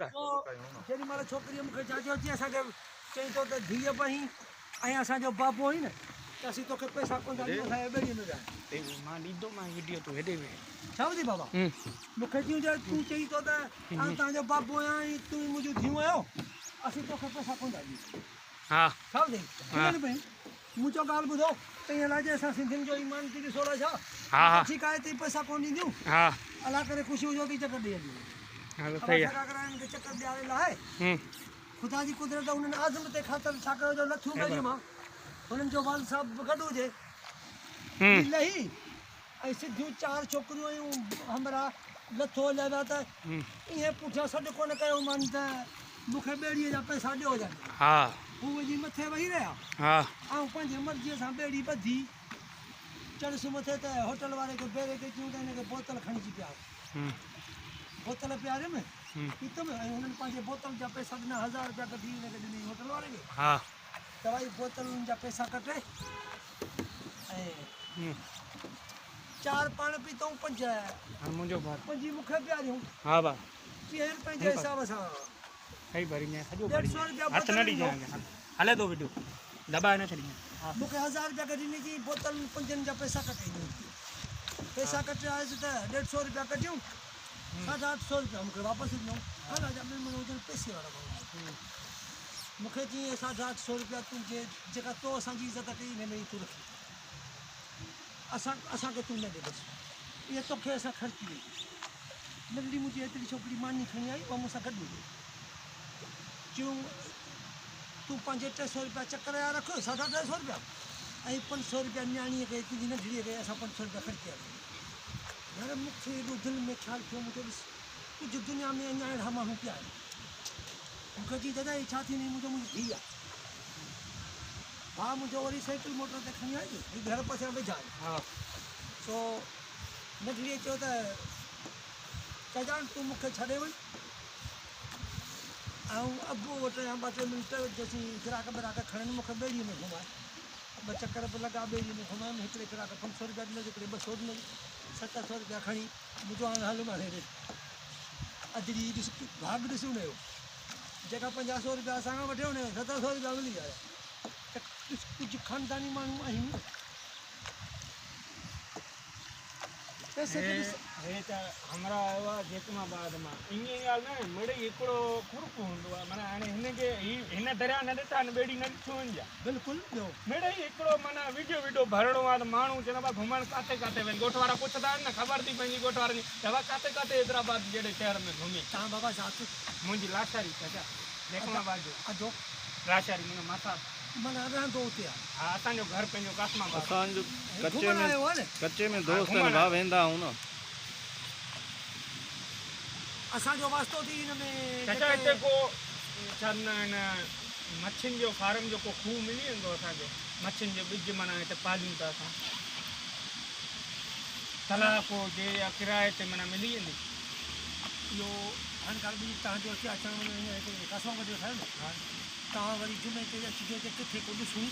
जेॾी महिल छोकिरीअ मूंखे जाचो अची असांखे चई थो त धीअ पई ऐं असांजो बाबो हुई न त असीं तोखे पैसा कोन था ॾियूं असांजे ॿेड़ीअ में विया मां ॾींदोमांइ वीडियो तूं हेॾे वेह छा ॿुधी बाबा मूंखे तूं चई थो त तव्हांजो बाबो आहियां तूं मुंहिंजूं धीअरूं आहियो असीं तोखे पैसा कोन था ॾियूं हा छा ॿुधी पई मुंहिंजो ॻाल्हि ॿुधो त ईअं लाइ असां सिंधियुनि जो ईमान थी ॾिसो था छा हा ठीकु आहे हिते पैसा कोन ॾींदियूं हा अलाह करे ख़ुशी हुजो थी चकर ॾेई सही खे चकर ॾियारे लाइ ख़ुदा जी कुदरत हुननि आज़म ते ख़ातिर छा कयो जो लथूं ॿेड़ीअ मां हुननि जो वाल साहब बि गॾु हुजे लही ऐं सिधियूं 4 छोकिरियूं आहियूं हमरा लथो हलिया विया त ईअं पुठियां सॾु कोन कयो मान त मूंखे ॿेड़ीअ जा पैसा ॾियो ॼण हा हू वञी मथे वेही रहिया हा ऐं पंहिंजे मर्ज़ीअ सां ॿेड़ी ॿधी चढ़ियसि मथे त होटल वारे खे बेरे खे चयूं त हिनखे बोतल खणी अची पियार बोतल पियारियमि पीतमि ऐं हुननि पंहिंजे बोतल जा पैसा ॾिना 1000 रुपया कढी हिनखे ॾिनई होटल वारे खे हा दवाई बोतलुनि जा पैसा कटे ऐं 4 पाण पीतऊं 5 मुंहिंजो भाउ 5 मूंखे पियारियूं हा भा केरु पंहिंजे हिसाब सां सही भरी मैं सॼो 150 रुपया हथ न ॾिजांइ हले थो वीडियो दॿाए न छॾींदे मूंखे 1000 रुपया कढी ॾिनी बोतल 5 जा पैसा कटे पैसा कटे आयुसि त 150 रुपया कढियूं 850 रुपया मूंखे वापसि ॾिनो हल जा महिमान हुजनि पैसे वारा माण्हू मूंखे चई 850 रुपया तूं जेका तो असांजी इज़त कई हिन में ई तूं रखी असांखे तूं न ॾे बसि इहा तोखे असां ख़र्ची ॾेई नंढी मुंहिंजी हेतिरी छोकिरी मानी खणी आई उहा मूंसां गॾु हुई चयूं तूं पंहिंजे 300 रुपया चकर जा रख 350 रुपया ऐं 500 रुपया न्याणीअ खे तुंहिंजी नंढड़ीअ खे असां 500 रुपया ख़र्ची आया यार मूंखे एॾो दिलि में ख़्यालु थियो मूंखे ॾिस कुझु दुनिया में अञा अहिड़ा माण्हू पिया आहिनि मूंखे चई दादा इहा छा थींदी मुंहिंजी धीउ आहे भाउ मुंहिंजो वरी साइकिल मोटर ते खणी आई हीअ घर पासे वेझा हा सो नंढड़ीअ चयो त चजान तूं मूंखे छॾे वञ ऐं अबू वटि या 2-3 मिंट जेसीं ग्राहक ब्राहक खणनि मूंखे ॿेड़ीअ में घुमाए 2 चकर बि लॻा ॿेड़ीअ में घुमाइमि हिकिड़े ग्राहक 500 रुपया ॾिनो हिकिड़े 200 ॾिनो 700 रुपया खणी मुंहिंजो हाणे हल मां हेॾे अॼु ॾींहुं ॾिस भाग ॾिस हुनजो जेका 500 रुपया असांखां वठे हुन 700 रुपया मिली विया त कुझु ख़ानदानी माण्हू आहिनि हे त हमरा आयो आहे जेतमाबाद मां ईअं ॻाल्हि न मिड़ई हिकिड़ो खुरप हूंदो आहे माना हाणे हिनखे हिन दरिया न ॾिठा न ॿेड़ी न ॾिठो वञ बिल्कुलु ॿियो मिड़ई हिकिड़ो माना वीडियो भरणो आहे त माण्हू चवंदा भाई घुमण काथे काथे वञे ॻोठ वारा पुछंदा आहिनि न ख़बर थी पवंदी ॻोठ वारनि जी त काथे काथे हैदराबाद जहिड़े शहर में घुमी तव्हां बाबा छा मुंहिंजी लाशारी चाचा जेतमाबाद जो अधो लाशारी मुंहिंजो माता माना रहंदो हुते आहे हा असांजो घर पंहिंजो कासमाबाद असांजो कच्चे में दोस्त भाउ वेंदा आहियूं न असांजो वास्तो थी हिन में चाचा हिते को छा न मच्छियुनि जो फार्म जो को खूह मिली वेंदो असांखे मच्छियुनि जो ॿिज माना हिते पालियूं था असां तलाउ को हुजे या किराए ते माना मिली वेंदी इहो हाणे ॻाल्हि ॿी तव्हांजो अची अचण वञण हीअं हिते कासो वॾो ठहियो न हा तव्हां वरी जुमे ते अचिजो त किथे को ॾिसूं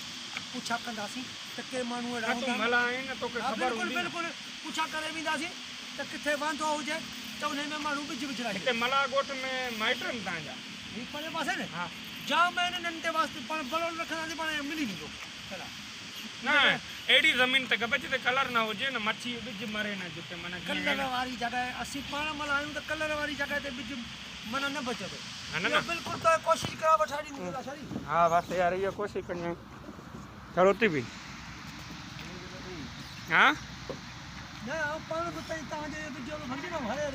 पुछा कंदासीं त के माण्हू अहिड़ा मला आहिनि न तोखे ख़बर हूंदी बिल्कुलु पुछा करे वेंदासीं त किथे वांदो हुजे त उन में माण्हू ॿिज विझराए हिते मला ॻोठ में माइट आहिनि तव्हांजा हीअ पंहिंजे पासे न हा जाम आहिनि नंढे ते वास्ते पाण बलोल रखंदासीं पाण मिली वेंदो न अहिड़ी ज़मीन ते खपे जिते कलर न हुजे न मच्छी ॿिज मरे न जिते माना कलर वारी जॻह असीं पाण मला आहियूं त कलर वारी जॻह ते ॿिज माना न बचंदो बिल्कुलु त कोशिशि करा वठा ॾींदी हा बसि यार इहो कोशिशि कयूं चलो उते बि हा न पाण बि तव्हांजे ॿिज जो भंडी न हले